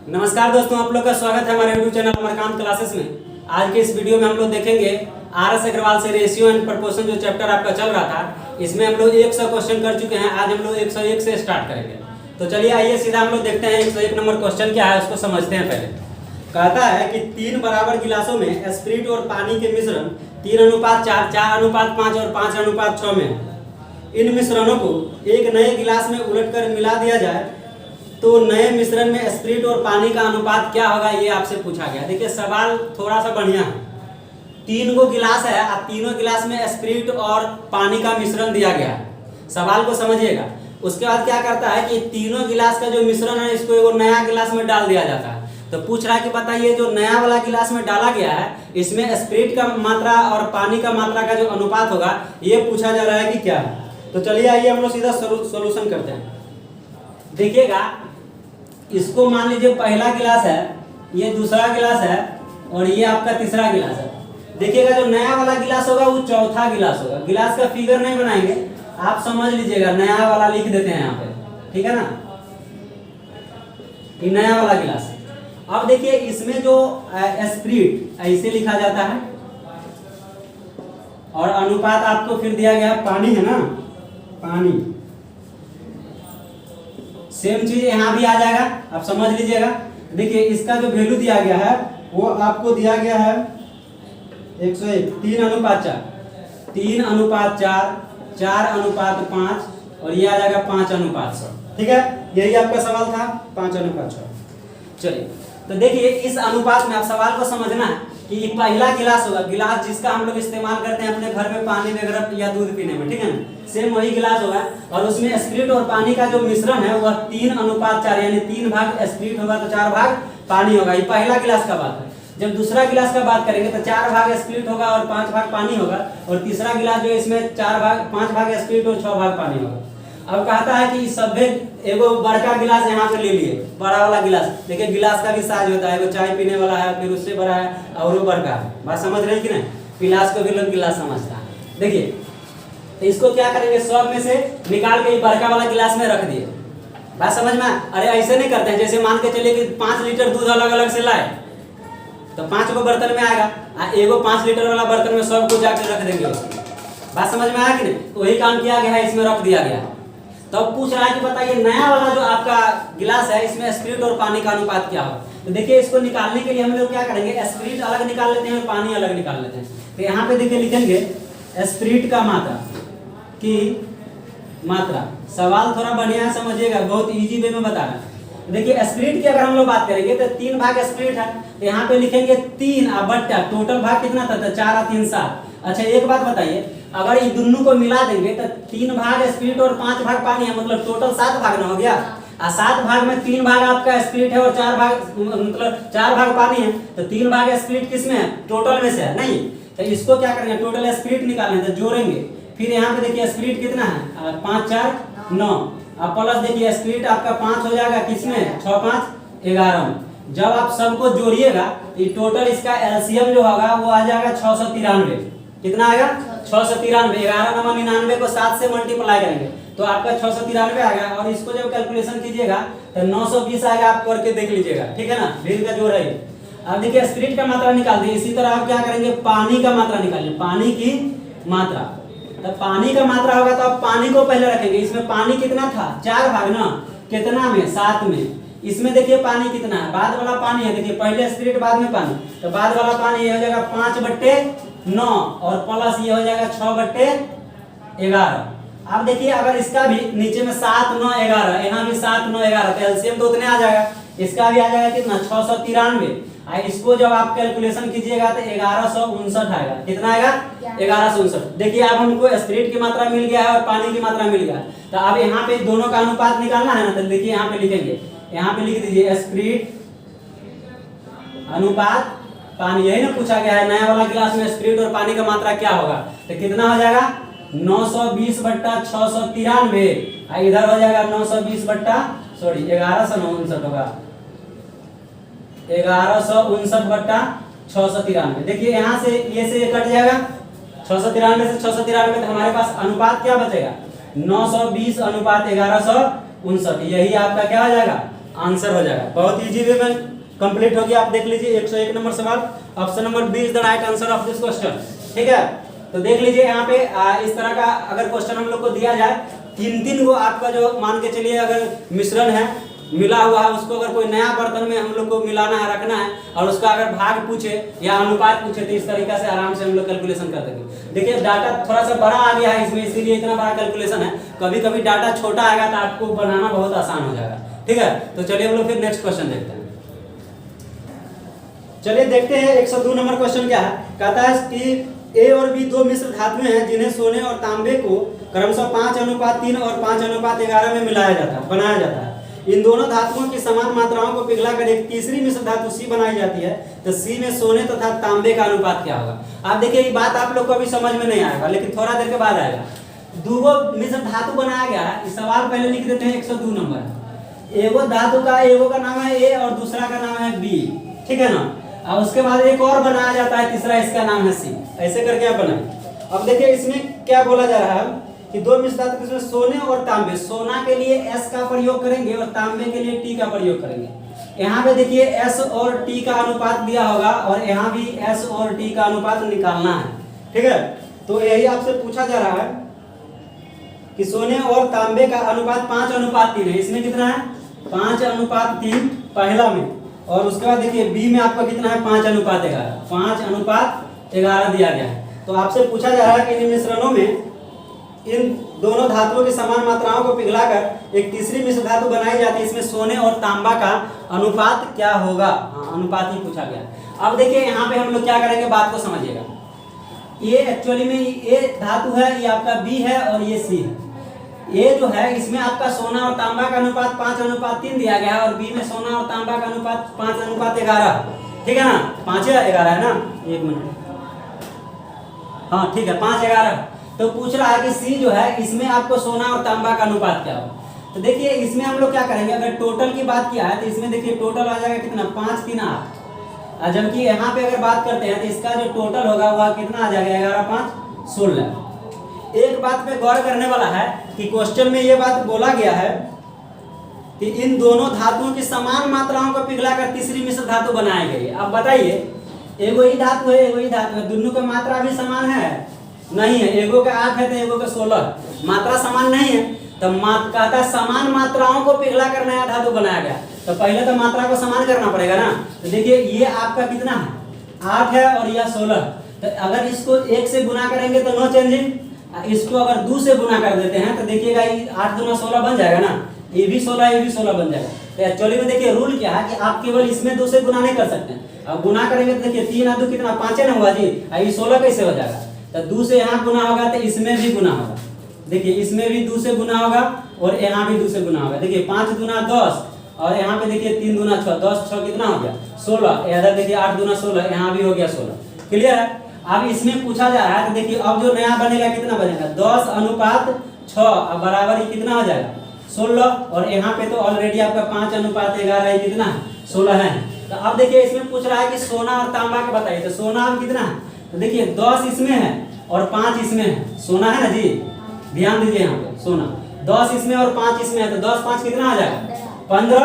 नमस्कार दोस्तों, आप लोग का स्वागत है हमारे यूट्यूब चैनल अमरकांत क्लासेस में। आज के इस वीडियो में हम लोग देखेंगे आर.एस. अग्रवाल से रेशियो एंड प्रपोर्शन जो चैप्टर आपका चल रहा था, इसमें हम लोग 100 क्वेश्चन कर चुके हैं। आज हम लोग 101 से स्टार्ट करेंगे। तो चलिए आइए सीधा हम लोग देखते हैं 101 नंबर क्वेश्चन क्या है, उसको समझते हैं। पहले कहता है कि 3 बराबर गिलासों में स्पिरिट और पानी के मिश्रण 3:4, 4:5 और 5:6 में है। इन मिश्रणों को एक नए गिलास में उलटकर मिला दिया जाए तो नए मिश्रण में स्पिरिट और पानी का अनुपात क्या होगा, ये आपसे पूछा गया। देखिए सवाल थोड़ा सा बढ़िया है। 3 गो गिलास है और तीनों गिलास में स्पिरिट और पानी का मिश्रण दिया गया है। सवाल को समझिएगा। उसके बाद क्या करता है कि तीनों गिलास का जो मिश्रण है इसको एक नया गिलास में डाल दिया जाता है। तो पूछ रहा है कि बताइए जो नया वाला गिलास में डाला गया है इसमें स्पिरिट का मात्रा और पानी का मात्रा का जो अनुपात होगा ये पूछा जा रहा है कि क्या है। तो चलिए आइए हम लोग सीधा सोल्यूशन करते हैं। देखिएगा, इसको मान लीजिए पहला गिलास है, ये दूसरा गिलास है और ये आपका तीसरा गिलास है। देखिएगा जो नया वाला गिलास होगा वो चौथा गिलास होगा। गिलास का फिगर नहीं बनाएंगे, आप समझ लीजिएगा। नया वाला लिख देते हैं यहाँ पे, ठीक है ना, ये नया वाला गिलास। अब देखिए इसमें जो स्पिरिट ऐसे लिखा जाता है और अनुपात आपको फिर दिया गया पानी है ना, पानी। सेम चीज यहाँ भी आ जाएगा, आप समझ लीजिएगा। देखिए इसका जो वैल्यू दिया गया है वो आपको दिया गया है 101, 3:4, 3:4, 4:5 और ये आ जाएगा 5:100। ठीक है, यही आपका सवाल था, 5:6। चलिए तो देखिए इस अनुपात में आप सवाल को समझना है कि ये पहला गिलास होगा, गिलास जिसका हम लोग इस्तेमाल करते हैं अपने घर में पानी वगैरह या दूध पीने में, ठीक है ना। सेम वही गिलास होगा और उसमें स्पिरिट और पानी का जो मिश्रण है वह 3:4 यानी 3 भाग स्पिरिट होगा तो 4 भाग पानी होगा। ये पहला गिलास का बात है। जब दूसरा गिलास का बात करेंगे तो 4 भाग स्पिरिट होगा और 5 भाग पानी होगा। और तीसरा गिलास जो इसमें 5 भाग स्पिरिट और 6 भाग पानी होगा। अब कहता है कि सभे एगो बड़का गिलास यहाँ पे ले लिए, बड़ा वाला गिलास। देखिए गिलास का भी साइज होता है, एगो चाय पीने वाला है, फिर उससे बड़ा है और वो बड़का है। बात समझ रहे हैं कि नहीं? गिलास को भी लोग गिलास समझता है। देखिए तो इसको क्या करेंगे, सब में से निकाल के बड़का वाला गिलास में रख दिए। बात समझ में? अरे ऐसे नहीं करते हैं। जैसे मान के चलिए कि 5 लीटर दूध अलग अलग से लाए तो 5 गो बर्तन में आएगा, एगो 5 लीटर वाला बर्तन में सब कुछ जाके रख देंगे उसमें। बात समझ में आया कि नहीं? वही काम किया गया है, इसमें रख दिया गया। तो अब पूछ रहा है कि बताइए नया वाला जो आपका गिलास है इसमें स्पिरिट और पानी का अनुपात क्या होगा। तो देखिए इसको निकालने के लिए हम लोग क्या करेंगे, स्पिरिट अलग निकाल लेते हैं और पानी अलग निकाल लेते हैं। तो यहाँ पे देखिए लिखेंगे स्पिरिट का मात्रा की मात्रा। सवाल थोड़ा बढ़िया है, समझिएगा, बहुत इजी वे में बता रहा है। देखिए स्पिरिट की अगर हम लोग बात करेंगे तो 3 भाग स्पिरिट है, तो यहाँ पे लिखेंगे 3 बट्टा टोटल भाग कितना था, 4 और 3 7। अच्छा एक बात बताइए, अगर ये दोनों को मिला देंगे तो 3 भाग स्पिरिट और 5 भाग पानी है, मतलब टोटल 7 भाग ना हो गया। और 7 भाग में 3 भाग आपका स्पिरिट है और 4 भाग मतलब 4 भाग पानी है। तो 3 भाग स्पिरिट किसमें है, टोटल में से है नहीं। तो इसको क्या करेंगे, टोटल स्पिरिट निकालेंगे तो जोड़ेंगे। फिर यहाँ पे देखिए स्पिरिट कितना है, 5 4 9। अब प्लस देखिए स्पिरिट आपका 5 हो जाएगा किसमें, 6 5 11। जब आप सबको जोड़िएगा तो टोटल इसका एलसीएम जो होगा वो आ जाएगा 693। कितना आएगा, 693। 11 को 7 से मल्टीप्लाई करेंगे तो आपका 693 आएगा। और इसको जब कैलकुलेशन कीजिएगा तो 920 आएगा। आप करके देख लीजिएगा, ठीक है ना, भीड़ का जोड़ है। अब देखिए स्पिरिट का मात्रा निकाल दिए। इसी तरह आप क्या करेंगे, पानी का मात्रा निकालिए, पानी की मात्रा। तो पानी का मात्रा होगा तो आप पानी को पहले रखेंगे। इसमें पानी कितना था, 4 भाग ना, कितना में, 7 में। इसमें देखिए पानी कितना है, बाद वाला पानी है। देखिए पहले स्पिरिट बाद में पानी, तो बाद वाला पानी ये हो जाएगा 5/9 और प्लस ये हो जाएगा 6/11। अब देखिए अगर इसका भी नीचे में 7 9 11, यहाँ भी 7 9 11, तो एलसीएम तो उतने आ जाएगा। इसका भी आ जाएगा कितना, 693। इसको जब आप कैलकुलेशन कीजिएगा तो 1159 आएगा। कितना आएगा, 1159। देखिए अब हमको स्पिरिट की मात्रा मिल गया है और पानी की मात्रा मिल गया। तो अब यहाँ पे दोनों का अनुपात निकालना है ना, तो देखिए यहाँ पे लिखेंगे, यहाँ पे लिख दीजिए स्पिरिट अनुपात पानी। यही ना पूछा गया है, नया वाला गिलास में स्पिरिट और पानी का मात्रा क्या होगा। तो कितना हो जाएगा, 920/693। इधर हो जाएगा 1159 होगा, 1159/693। देखिए यहाँ से ये से कट जाएगा, 693 से 693। तो हमारे पास अनुपात क्या बचेगा, 920/1159। यही आपका क्या हो जाएगा, आंसर हो जाएगा। बहुत इजी वे में कंप्लीट हो गया। आप देख लीजिए 101 नंबर सवाल, option number B is the right answer of this question. ठीक है, तो देख लीजिए यहाँ पे इस तरह का अगर क्वेश्चन हम लोग को दिया जाए, तीन तीन को आपका जो मान के चलिए अगर मिश्रण है मिला हुआ है, उसको अगर कोई नया बर्तन में हम लोग को मिलाना है, रखना है, और उसका अगर भाग पूछे या अनुपात पूछे, तो इस तरीके से आराम से हम लोग कैलकुलेशन कर देंगे। देखिए डाटा थोड़ा सा बड़ा आ गया है इसमें, इसीलिए इतना बड़ा कैलकुलेशन है। कभी कभी डाटा छोटा आएगा तो आपको बनाना बहुत आसान हो जाएगा। ठीक है, तो चलिए हम लोग फिर नेक्स्ट क्वेश्चन देखते हैं। चलिए देखते हैं 102 नंबर क्वेश्चन क्या है। कहता है कि ए और बी दो मिश्र धातुएं हैं जिन्हें सोने और तांबे को क्रमशः 5:3 और 5:11 में मिलाया जाता है, बनाया जाता है। इन दोनों धातुओं की समान मात्राओं को पिघलाकर एक तीसरी मिश्र धातु सी बनाई जाती है, तो सी में सोने तथा तांबे का अनुपात क्या होगा। आप देखिए ये बात आप लोग को अभी समझ में नहीं आएगा, लेकिन थोड़ा देर के बाद आएगा। दो मिश्र धातु बनाया गया है, सवाल पहले लिख देते हैं 102 नंबर। एगो धातु का एगो का नाम है ए और दूसरा का नाम है बी, ठीक है ना। और उसके बाद एक और बनाया जाता है तीसरा, इसका नाम है सी। ऐसे करके आप बनाए। अब देखिए इसमें क्या बोला जा रहा है कि दो मिश्र धातु जिसमें सोने और तांबे, सोना के लिए S का प्रयोग करेंगे और तांबे के लिए T का प्रयोग करेंगे। यहाँ पे देखिए S और T का अनुपात दिया होगा और यहाँ भी S और T का अनुपात निकालना है। ठीक है, तो यही आपसे पूछा जा रहा है कि सोने और तांबे का अनुपात 5:3 है। इसमें कितना है 5:3 पहला में, और उसके बाद देखिए बी में आपका कितना है 5:11, 5:11 दिया गया है। तो आपसे पूछा जा रहा है कि इन मिश्रणों में इन दोनों धातुओं की समान मात्राओं को पिघलाकर एक तीसरी मिश्र धातु बनाई जाती है, इसमें सोने और तांबा का अनुपात क्या होगा। हाँ, अनुपात ही पूछा गया। अब देखिए यहाँ पे हम लोग क्या करेंगे, बात को समझिएगा। ये एक्चुअली में ये धातु है, ये आपका बी है और ये सी है। ये जो है इसमें आपका सोना और तांबा का अनुपात 5:3 दिया गया है, और बी में सोना और तांबा का अनुपात 5:11। ठीक है ना, 5:11 है ना, एक मिनट, हाँ ठीक है 5:11। तो पूछ रहा है कि सी जो है इसमें आपको सोना और तांबा का अनुपात क्या हो। तो देखिए इसमें हम लोग क्या करेंगे, अगर टोटल की बात किया है तो इसमें देखिए टोटल आ जाएगा कितना 5 3 8, जबकि यहाँ पे अगर बात करते हैं तो इसका जो टोटल होगा वह कितना आ जाएगा 11 5 16। एक बात पे गौर करने वाला है कि क्वेश्चन में ये बात बोला गया है कि इन दोनों धातुओं की समान मात्राओं को पिघलाकर तीसरी मिश्र धातु बनाई गई है। अब बताइए एगो ही धातु है, एगो ही धातु है, दोनों की मात्रा भी समान है नहीं है। एगो का 8 है तो एगो का 16, मात्रा समान नहीं है। तो कहता समान मात्राओं को पिघलाकर नया धातु बनाया गया, तो पहले तो मात्रा को समान करना पड़ेगा ना। तो देखिए ये आपका कितना है 8 है और यह 16। तो अगर इसको 1 से गुना करेंगे तो नो चेंजिंग, इसको अगर 2 से गुना कर देते हैं तो देखिएगा 8 दूना 16 बन जाएगा ना, ये भी 16 ये भी 16 बन जाएगा। तो एक्चुअली में देखिए रूल क्या है कि आप केवल इसमें 2 से गुना नहीं कर सकते। अब गुना करेंगे तो देखिए 3 और 2 कितना 5 ना हुआ जी, ये 16 कैसे हो जाएगा। तो 2 से यहाँ गुना होगा तो इसमें भी गुना होगा। देखिए इसमें भी 2 से गुना होगा और यहाँ भी 2 से गुना होगा। देखिए 5 दूना 10 और यहाँ पे देखिए 3 दूना 6, 10 6 कितना हो गया 16। इधर देखिए 8 दूना 16, यहाँ भी हो गया 16। क्लियर है। अब इसमें पूछा जा रहा है तो देखिए अब जो नया बनेगा कितना बनेगा 10:6 अब बराबर ही कितना हो जाएगा 16। और यहाँ पे तो ऑलरेडी आपका 5:11 कितना है 16 है। तो अब देखिए इसमें पूछ रहा है कि सोना और तांबा के बताइए। तो सोना अब कितना है, तो देखिए 10 इसमें है और 5 इसमें है। सोना है ना जी, ध्यान दीजिए यहाँ पे सोना 10 इसमें और 5 इसमें है, तो 10 5 कितना आ जाएगा 15।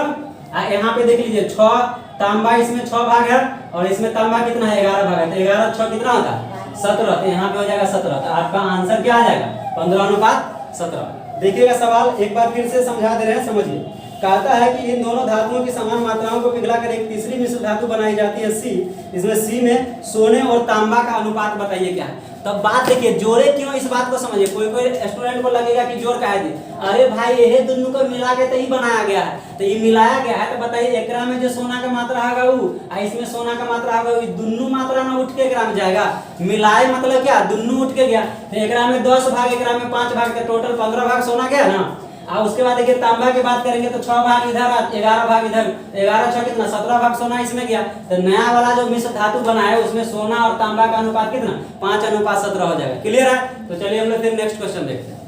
यहाँ पे देख लीजिए 6 तांबा इसमें 6 भाग है और इसमें तांबा कितना है 11 भाग है। तो 11 6 कितना होता है 17। तो यहाँ पे हो जाएगा 17। तो आपका आंसर क्या आ जाएगा 15:17। देखिएगा सवाल एक बार फिर से समझा दे रहे हैं, समझिए। कहता है कि इन दोनों धातुओं की समान मात्राओं को पिघलाकर एक तीसरी मिश्र धातु बनाई जाती है सी। इसमें सी में सोने और तांबा का अनुपात बताइए क्या है। तब बात देखिए जोड़े क्यों, इस बात को समझिए। कोई स्टूडेंट को लगेगा कि जोड़ काहे दी, अरे भाई ये दोनों को मिला के तो ही बनाया गया है। तो ये मिलाया गया है तो बताइए एकरा में जो सोना का मात्रा होगा वो इसमें सोना का मात्रा होगा, दोनों मात्रा ना उठ के एकरा में जाएगा। मिलाए मतलब क्या, दोनों उठ के गया। तो एकरा में 10 भाग, एकरा में 5 भाग, तो टोटल 15 भाग सोना गया ना। और उसके बाद देखिए तांबा की बात करेंगे तो 6 भाग इधर 11 भाग इधर, 11 6 कितना 17 भाग सोना इसमें गया। तो नया वाला जो मिश्र धातु बना है उसमें सोना और तांबा का अनुपात कितना 5:17 हो जाएगा। क्लियर है। तो चलिए हम लोग फिर नेक्स्ट क्वेश्चन देखते हैं।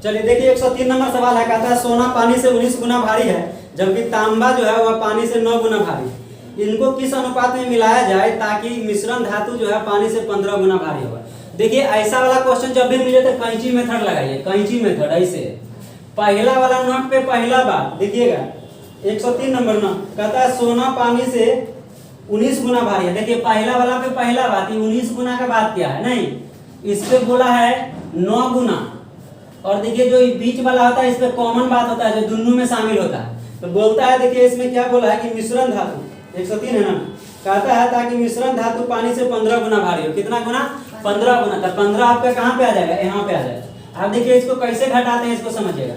चलिए देखिए 103 नंबर सवाल है। कहता है सोना पानी से 19 गुना भारी है जबकि तांबा जो है वह पानी से 9 गुना भारी। इनको किस अनुपात में मिलाया जाए ताकि मिश्रण धातु जो है पानी से 15 गुना भारी होगा। देखिए ऐसा वाला क्वेश्चन जब भी मिले तो कैंची मेथड लगाइए, कैंची मेथड। ऐसे पहला वाला नोट पे पहला बात देखिएगा 103 नंबर ना कहता है सोना पानी से 19 गुना भारी है। देखिए पहला वाला पे पहला बात, ये 19 गुना का बात क्या है, नहीं इस पे बोला है 9 गुना। और देखिए जो बीच वाला होता है इस पे कॉमन बात होता है जो दोनों में शामिल होता है। तो बोलता है देखिए इसमें क्या बोला है कि मिश्रण धातु 103 है ना, कहता है ताकि मिश्रण धातु पानी से 15 गुना भारी हो। कितना गुना? 15 गुना। तो 15 आपका कहाँ पे आ जाएगा? यहाँ पे आ जाएगा। अब देखिए इसको कैसे घटाते हैं इसको समझिएगा।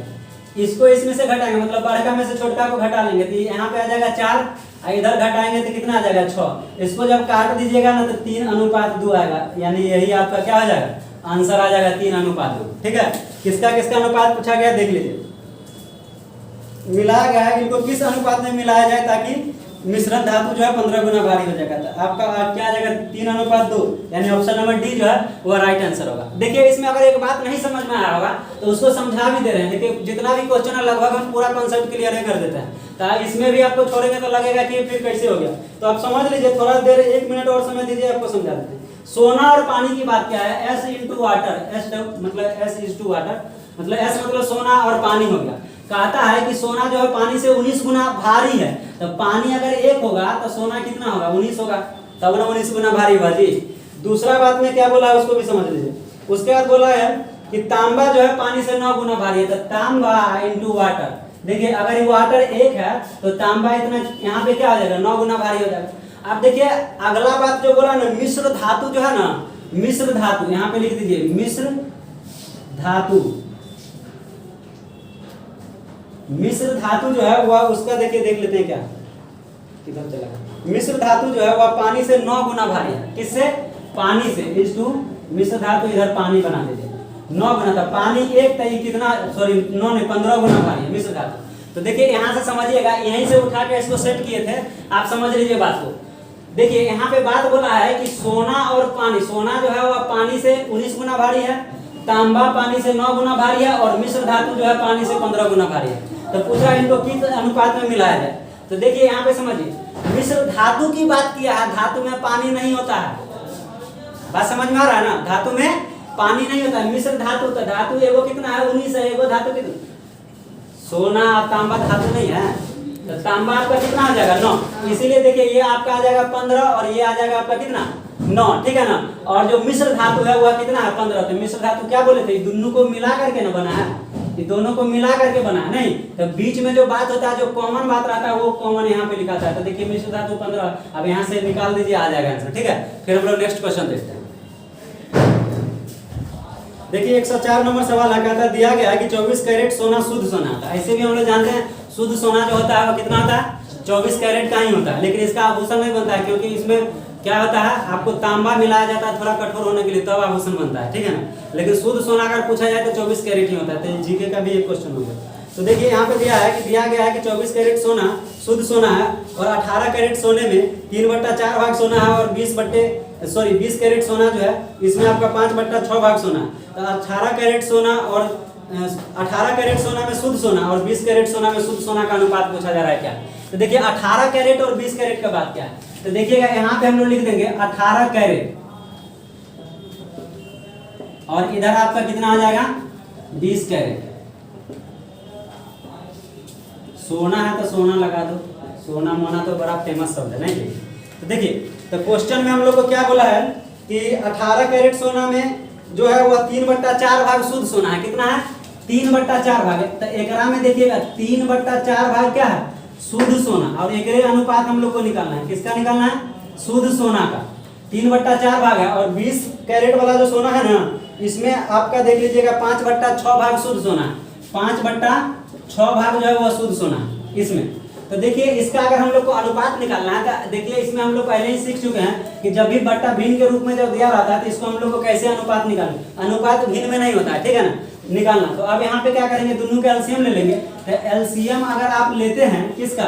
इसको इसमें से घटाएंगे मतलब बड़का में से छोटका को घटा लेंगे तो यहाँ पे आ जाएगा 4, इधर घटाएंगे तो कितना आ जाएगा 6। इसको जब काट दीजिएगा ना तो 3:2 आएगा, यानी यही आपका क्या हो जाएगा? आंसर आ जाएगा 3:2। ठीक है, किसका किसका अनुपात पूछा गया देख लीजिए। मिलाया गया है, इनको किस अनुपात में मिलाया जाए ताकि मिश्रण धातु जो है 15 गुना भारी हो जाएगा। तो आपका क्या आ जाएगा? 3:2, यानी ऑप्शन नंबर डी जो है वो राइट आंसर होगा। देखिए इसमें अगर एक बात नहीं समझ में आया होगा तो उसको समझा भी दे रहे हैं। देखिए जितना भी क्वेश्चन है लगभग हम पूरा कॉन्सेप्ट क्लियर कर देते हैं। तो इसमें भी आपको छोड़ेंगे तो लगेगा कि फिर कैसे हो गया। तो आप समझ लीजिए, थोड़ा देर 1 मिनट और समय दीजिए, आपको समझा देते हैं। सोना और पानी की बात क्या है? S इंटू वाटर, S मतलब S इज टू वाटर, मतलब S मतलब सोना और पानी हो गया। कहता है कि सोना जो है पानी से 19 गुना भारी है। तो पानी अगर 1 होगा तो सोना कितना होगा? 19 होगा, तब ना 19 गुना भारी हुआ जी। दूसरा बात में क्या बोला है उसको भी समझ लीजिए। उसके बाद बोला है कि तांबा जो है पानी से 9 गुना भारी है। तो तांबा इंटू वाटर, देखिए अगर ये वाटर 1 है तो तांबा इतना यहाँ पे क्या हो जाएगा? 9 गुना भारी हो जाएगा। अब देखिए अगला बात जो बोला ना, मिश्र धातु जो है ना, मिश्र धातु यहाँ पे लिख दीजिए, मिश्र धातु। मिश्र धातु जो है वह उसका देखिए देख लेते हैं क्या किधर चला। मिश्र धातु जो है वह पानी से 9 गुना भारी है। किससे? पानी से। इज टू मिश्र धातु, इधर पानी बना दीजिए 9 गुना था। पानी 1 था, ये कितना? सॉरी 9 नहीं 15 गुना भारी है मिश्र धातु। तो देखिए यहाँ से समझिएगा, यहीं से उठा के इसको सेट किए थे, आप समझ लीजिए बात को। देखिए यहाँ पे बात बोला है कि सोना और पानी, सोना जो है वह पानी से 19 गुना भारी है, तांबा पानी से 9 गुना भारी है और मिश्र धातु जो है पानी से 15 गुना भारी है। तो पूछा इनको किस अनुपात में मिलाया जाए। तो देखिए यहाँ पे समझिए, मिश्र धातु की बात किया है, धातु में पानी नहीं होता है। बात समझ में आ रहा है ना? धातु में पानी नहीं होता है। मिश्र धातु, तो धातु एगो कितना है? 19 है। एगो धातु कितना? सोना तांबा धातु नहीं है, तो तांबा आपका कितना आ जाएगा? 9। इसीलिए देखिए ये आपका आ जाएगा 15 और ये आ जाएगा आपका कितना? 9। ठीक है ना? और जो मिश्र धातु है वह कितना है? 15। तो मिश्र धातु क्या बोले थे? दोनों को मिला करके ना बना है, ये दोनों को मिला करके बना है। नहीं तो बीच में जो बात होता है, जो कॉमन बात रहता है वो कॉमन यहाँ पे लिखा था। तो देखिए मिश्र धातु 15, अब यहाँ से निकाल दीजिए, आ जाएगा आंसर। ठीक है, फिर हम लोग नेक्स्ट क्वेश्चन देखते हैं। देखिए 104 नंबर सवाल कहता दिया गया है कि 24 कैरेट सोना शुद्ध सोना होता है। ऐसे भी हम लोग जानते हैं शुद्ध सोना जो होता है वो कितना होता है? 24 कैरेट का ही होता है। लेकिन इसका आभूषण नहीं बनता है, क्योंकि इसमें क्या होता है, आपको तांबा मिलाया जाता है थोड़ा कठोर होने के लिए, तब आभूषण बनता है। ठीक है ना? लेकिन शुद्ध सोना अगर पूछा जाए तो 24 कैरेट ही होता है। तो जीके का भी एक क्वेश्चन हो गया। तो देखिए यहाँ पे दिया गया है कि 24 कैरेट सोना शुद्ध सोना है और 18 कैरेट सोने में 3/4 भाग सोना है और 20 कैरेट सोना जो है इसमें आपका 5/6 भाग सोना है। तो 18 कैरेट सोना और 18 कैरेट सोना में शुद्ध सोना और 20 कैरेट सोना में शुद्ध सोना का अनुपात पूछा जा रहा है क्या। तो देखिए 18 कैरेट और 20 कैरेट का बात क्या है। तो देखिएगा यहाँ पे हम लोग लिख देंगे 18 कैरेट और इधर आपका कितना आ जाएगा? 20 कैरेट। सोना है तो सोना लगा दो, सोना मोना तो बड़ा फेमस शब्द है नहीं। तो देखिए तो क्वेश्चन में हम लोग को क्या बोला है कि 18 कैरेट सोना में जो है वह 3/4 भाग शुद्ध सोना है। कितना है? 3/4 भाग है। तो एकरा में देखिएगा 3/4 भाग क्या है? शुद्ध सोना। और एकरे अनुपात हम लोग को निकालना है। किसका निकालना है? शुद्ध सोना का। 3/4 भाग है और 20 कैरेट वाला जो सोना है ना, इसमें आपका देख लीजिएगा 5/6 भाग शुद्ध सोना है। 5/6 भाग जो है वो शुद्ध सोना है इसमें। तो देखिए इसका अगर हम लोग को अनुपात निकालना है तो देखिए इसमें हम लोग पहले ही सीख चुके हैं कि जब भी बट्टा भिन्न के रूप में जब दिया रहता है तो इसको हम लोग को कैसे अनुपात निकालना। अनुपात भिन्न में नहीं होता है, ठीक है ना, निकालना। तो अब यहाँ पे क्या करेंगे, दोनों का एलसीएम ले लेंगे। तो एलसीएम अगर आप लेते हैं किसका?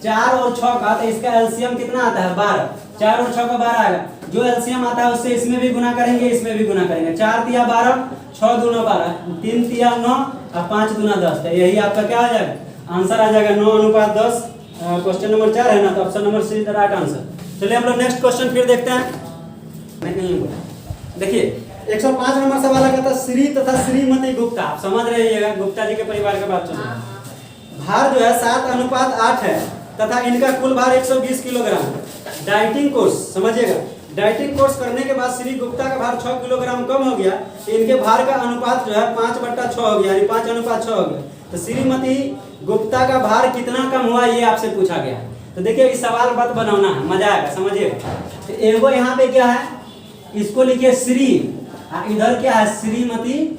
4 और 6 का, तो इसका एलसीएम कितना आता है? 12। 4 और 6 का 12 आएगा। जो एलसीएम आता है उससे इसमें भी गुना करेंगे, इसमें भी गुना करेंगे। 4 तिया 12, 6 दूना 12, 3 तिया 9 और 5 दूना 10। तो यही आपका क्या आ जाएगा? आंसर आ जाएगा 9:10। क्वेश्चन नंबर 4 है ना, तो option number C right answer. चलिए हम लोग नेक्स्ट क्वेश्चन फिर देखते हैं। नहीं बोला। देखिए 105 नंबर सवाल है, कहता श्री तथा श्रीमती गुप्ता, आप समझ रहिएगा गुप्ता जी के परिवार के बात चल रही है। भार जो है 7:8 है तथा इनका कुल भार 120 किलोग्राम है। डाइटिंग कोर्स समझिएगा, डाइटिंग कोर्स करने के बाद श्री गुप्ता का भार 6 किलोग्राम कम हो गया, तो इनके भार का अनुपात जो है 5/6 हो गया, यानी 5:6 हो गया। तो श्रीमती गुप्ता का भार कितना कम हुआ ये आपसे पूछा गया है। तो देखिए इस सवाल मत बनाना है, मजा आएगा, समझिएगा। तो एगो यहाँ पे क्या है, इसको लिखिए श्री, इधर क्या है श्रीमती,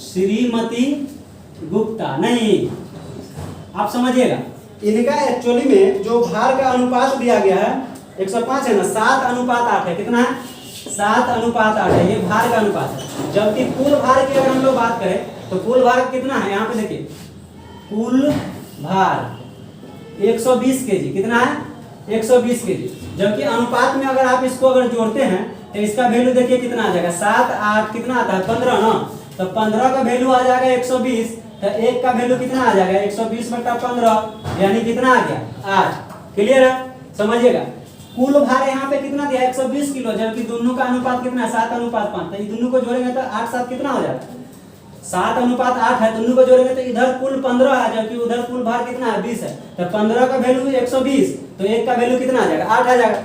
श्रीमती गुप्ता नहीं, आप समझिएगा। इनका एक्चुअली में जो भार का अनुपात दिया गया है 105 है ना, 7:8 है। कितना है? 7:8 है, ये भार का अनुपात है। जबकि कुल भार की अगर हम लोग बात करें तो कुल भार कितना है, यहाँ पे देखिए कुल भार 120 केजी, कितना है 120 केजी। जबकि अनुपात में अगर आप इसको अगर जोड़ते हैं तो इसका वैल्यू देखिए कितना आ जाएगा, 7 8 कितना आता है 15 ना, तो 15 का वैल्यू आ जाएगा 120, तो एक का वैल्यू कितना आ जाएगा 120/15, यानी कितना आ गया 8। क्लियर है, समझिएगा। कुल भार यहाँ पे कितना दिया 120 किलो, जबकि दोनों का अनुपात कितना है 7:5, तो ये दोनों को जोड़ेंगे तो 8 7 कितना हो जाएगा 7:8 है, दोनों को जोड़ेंगे तो इधर कुल 15 है, जबकि उधर कुल भार कितना है 20 है, तो 15 का वैल्यू 120, तो एक का वैल्यू कितना आ जाएगा 8 आ जाएगा।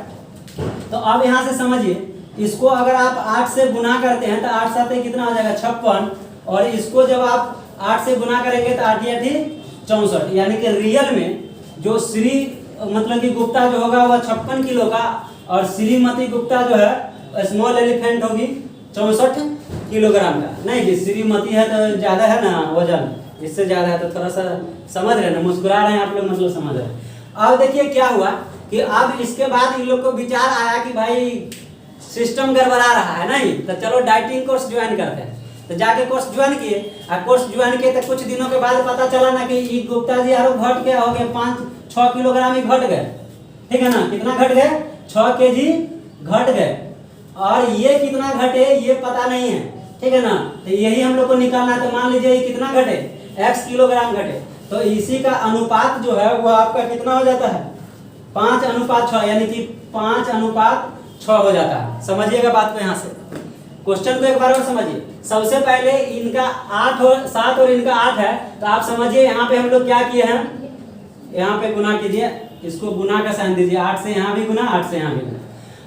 तो अब यहाँ से समझिए, इसको अगर आप 8 से गुना करते हैं तो 8 7 कितना आ जाएगा 56, और इसको जब आप 8 से गुना करेंगे तो 8 8 64, यानी कि रियल में जो श्री मतलब कि गुप्ता जो होगा वह 56 किलो का, और श्रीमती गुप्ता जो है स्मॉल एलिफेंट होगी 64 किलोग्राम का। नहीं जी, श्रीमती है तो ज्यादा है ना वजन, इससे ज्यादा है, तो थोड़ा सा समझ रहे हैं ना, मुस्कुरा रहे हैं आप लोग, मतलब समझ रहे हैं। अब देखिए क्या हुआ कि अब इसके बाद इन लोग को विचार आया कि भाई सिस्टम गड़बड़ा रहा है, नहीं तो चलो डाइटिंग कोर्स ज्वाइन करते हैं। तो जाके कोर्स ज्वाइन किए, और कोर्स ज्वाइन किए तो कुछ दिनों के बाद पता चला ना कि ये गुप्ता जी यारो घट गया, हो गए 5-6 किलोग्राम ही घट गए, ठीक है ना। कितना घट गए 6 केजी घट गए, और ये कितना घटे ये पता नहीं है, ठीक है ना। तो यही हम लोग को निकालना है। तो मान लीजिए ये कितना घटे x किलोग्राम घटे, तो इसी का अनुपात जो है वो आपका कितना हो जाता है 5:6, यानी कि 5:6 हो जाता है। समझिएगा बात को, यहाँ से क्वेश्चन को एक बार और समझिए। सबसे पहले इनका 8 और 7 और इनका 8 है, तो आप समझिए यहाँ पे हम लोग क्या किए हैं, यहाँ पे गुना कीजिए, इसको गुना का साइन दीजिए, 8 से यहाँ भी गुना 8 से यहाँ भी गुना।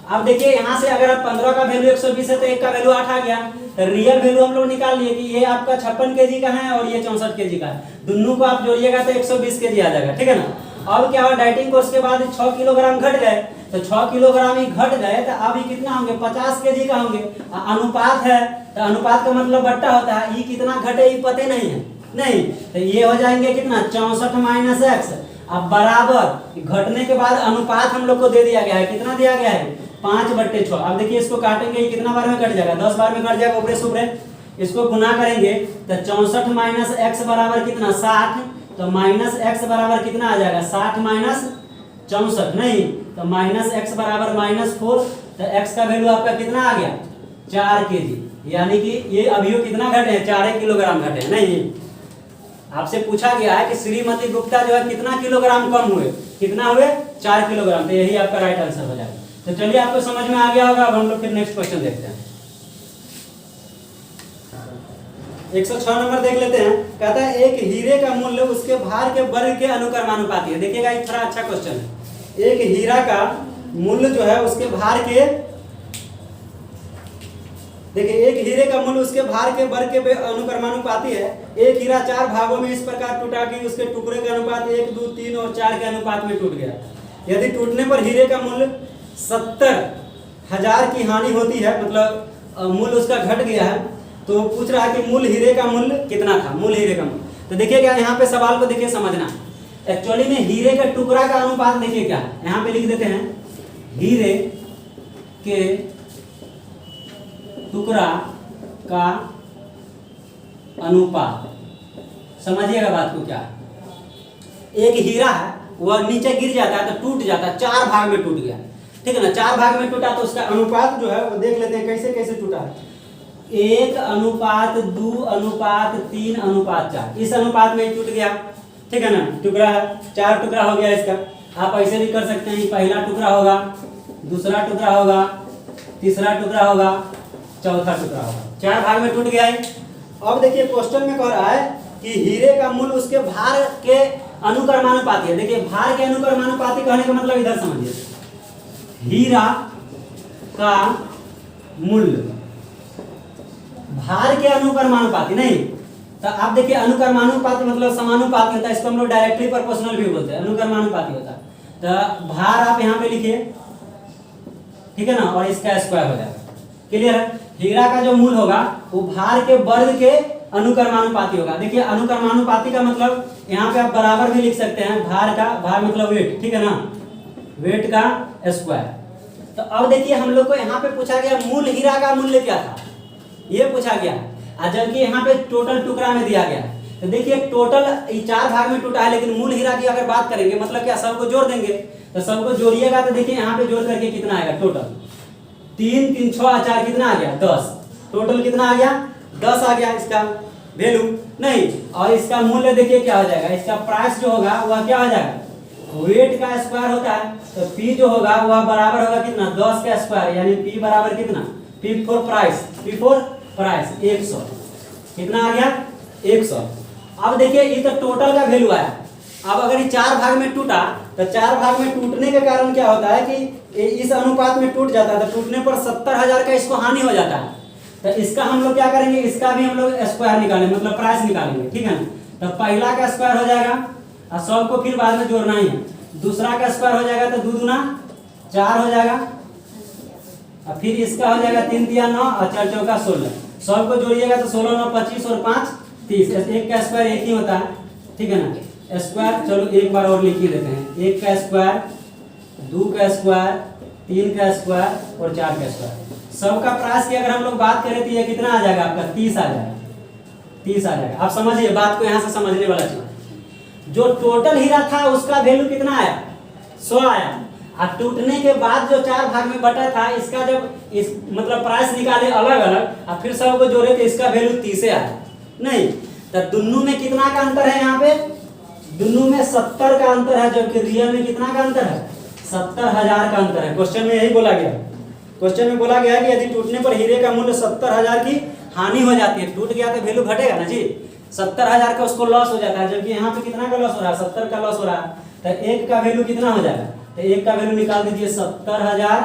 अब देखिए यहाँ से अगर आप 15 का वैल्यू 120 है तो एक का वैल्यू 8 आ गया, तो रियल वैल्यू हम लोग निकाल लिए कि ये आपका 56 केजी का है और ये 64 केजी का है। दोनों को आप जोड़िएगा तो 120 केजी आ जाएगा, ठीक है ना। अब क्या हुआ, डाइटिंग कोर्स के बाद 6 किलोग्राम घट गए, तो 6 किलोग्राम ही घट गए, तो अब ये कितना होंगे 50 केजी का होंगे। अनुपात है तो अनुपात का मतलब बट्टा होता है, ये कितना घटे ये पते नहीं है, नहीं तो ये हो जाएंगे कितना 64 - x। अब बराबर घटने के बाद अनुपात हम लोग को दे दिया गया है, कितना दिया गया है 5/6। अब देखिए इसको काटेंगे, ये कितना बार में कट जाएगा 10 बार में कट जाएगा, ऊपरे सुपरे। इसको गुना करेंगे तो 64 - x बराबर कितना 60, तो -x बराबर कितना आ जाएगा 60 - 64, नहीं तो -x बराबर -4, तो x का वैल्यू आपका कितना आ गया 4 केजी, यानी कि ये अभी कितना घटे हैं 4 किलोग्राम घटे हैं। नहीं, आपसे पूछा गया है कि श्रीमती गुप्ता जो है कितना किलोग्राम कम हुए, कितना हुए 4 किलोग्राम, तो यही आपका राइट आंसर हो जाएगा। तो चलिए आपको समझ में आ गया होगा। अब हम लोग फिर नेक्स्ट क्वेश्चन देखते हैं। 106 नंबर देख लेते हैं। कहता है एक हीरे का मूल्य उसके भार के वर्ग के अनुक्रमानुपाती है। देखिएगा ये थोड़ा अच्छा क्वेश्चन है। एक हीरा का मूल्य जो है उसके भार के, देखिए एक हीरे का मूल्य उसके भार के वर्ग के अनुक्रमानुपाती है। एक हीरा 4 भागों में इस प्रकार टूटा कि उसके टुकड़े का अनुपात 1 2 3 और 4 के अनुपात में टूट गया। यदि टूटने पर हीरे का मूल्य 70,000 की हानि होती है, मतलब मूल्य उसका घट गया है, तो पूछ रहा है कि मूल हीरे का मूल्य कितना था, मूल हीरे का मूल्य। तो देखिए क्या यहाँ पे सवाल को देखिए समझना। एक्चुअली में हीरे के टुकड़ा का अनुपात देखिए क्या है, यहाँ पे लिख देते हैं हीरे के टुकड़ा का अनुपात। समझिएगा बात को क्या है। एक हीरा है वह नीचे गिर जाता है तो टूट जाता है, 4 भाग में टूट गया, ठीक है ना। 4 भाग में टूटा तो उसका अनुपात जो है वो देख लेते हैं कैसे कैसे टूटा है। 1:2:3:4, इस अनुपात में टूट गया, ठीक है ना। टुकड़ा है 4 टुकड़ा हो गया इसका। आप ऐसे भी कर सकते हैं, पहला टुकड़ा होगा, दूसरा टुकड़ा होगा, तीसरा टुकड़ा होगा, चौथा टुकड़ा होगा। 4 भाग में टूट गया है। अब देखिए क्वेश्चन में कह रहा है कि हीरे का मूल्य उसके भार के अनुक्रमानुपाती है। देखिए भार के अनुक्रमानुपाती कहने का मतलब इधर समझिए, हीरा का मूल्य भार के अनुक्रमानुपाती नहीं, तो आप देखिए अनुक्रमानुपाती मतलब समानुपाती होता है, इसको हम लोग डायरेक्टली प्रोपोर्शनल भी बोलते हैं, अनुक्रमानुपाती होता है। तो भार आप यहाँ पे लिखिए, ठीक है ना, और इसका स्क्वायर हो जाएगा। क्लियर है? हीरा का जो मूल्य होगा वो भार के वर्ग के अनुक्रमानुपाती होगा। देखिए अनुक्रमानुपाती का मतलब यहाँ पे आप बराबर भी लिख सकते हैं, भार का, भार मतलब वेट, ठीक है ना, वेट का स्क्वायर। तो अब देखिए हम लोग को यहाँ पे पूछा गया मूल हीरा का मूल्य क्या था, ये पूछा गया, और जबकि यहाँ पे टोटल टुकड़ा में दिया गया है। तो देखिए टोटल 4 भाग में टूटा है, लेकिन मूल हीरा की अगर बात करेंगे मतलब क्या, सबको जोड़ देंगे, तो सबको जोड़िएगा तो देखिए यहाँ पे जोड़ करके कितना आएगा टोटल, 3 3 6 4 कितना आ गया 10, टोटल कितना आ गया 10 आ गया इसका वैल्यू नहीं। और इसका मूल्य देखिए क्या हो जाएगा, इसका प्राइस जो होगा वह क्या हो जाएगा, वेट का स्क्वायर होता है, तो P जो होगा वह बराबर होगा कितना 10 का स्क्वायर, यानी P बराबर कितना, P for price, P for price 100, कितना आ गया 100। अब देखिए ये तो टोटल का वैल्यू आया। अब अगर ये 4 भाग में टूटा, तो 4 भाग में टूटने के कारण क्या होता है कि इस अनुपात में टूट जाता है, तो टूटने पर 70,000 का इसको हानि हो जाता है। तो इसका हम लोग क्या करेंगे, इसका भी हम लोग स्क्वायर निकालेंगे, मतलब प्राइस निकालेंगे, ठीक है ना। तो पहला का स्क्वायर हो जाएगा, और सबको फिर बाद में जोड़ना ही है। दूसरा का स्क्वायर हो जाएगा तो 2 दूना 4 हो जाएगा, और फिर इसका हो जाएगा 3 3 9 और 4 चौका 16, सबको जोड़िएगा तो 16 9 25 और 5 30। एक का स्क्वायर एक ही होता है, ठीक है ना, स्क्वायर। चलो एक बार और लिख ही देते हैं, 1 का स्क्वायर, 2 का स्क्वायर, 3 का स्क्वायर और 4 का स्क्वायर। सबका प्राइस की अगर हम लोग बात करें तो ये कितना आ जाएगा आपका 30 आ जाएगा, 30 आ जाएगा। आप समझिए बात को, यहाँ से समझने वाला चीज, जो टोटल हीरा था उसका वैल्यू कितना आया 100 आया, और टूटने के बाद जो 4 भाग में बटा था इसका जब इस मतलब प्राइस निकाले अलग अलग और फिर सबको जोड़े तो इसका वैल्यू 30 आया नहीं। तो दोनों में कितना का अंतर है, यहाँ पे दोनों में 70 का अंतर है, जबकि रियल में कितना का अंतर है 70,000 का अंतर है। क्वेश्चन में यही बोला गया, क्वेश्चन में बोला गया कि यदि टूटने पर हीरे का मूल्य 70,000 की हानि हो जाती है, टूट गया तो वैल्यू घटेगा ना जी, 70,000 का उसको लॉस हो जाता है, जबकि यहाँ पे कितना का लॉस हो रहा है 70 का लॉस हो रहा है। तो 1 का वैल्यू कितना हो जाएगा, तो 1 का वैल्यू निकाल दीजिए 70,000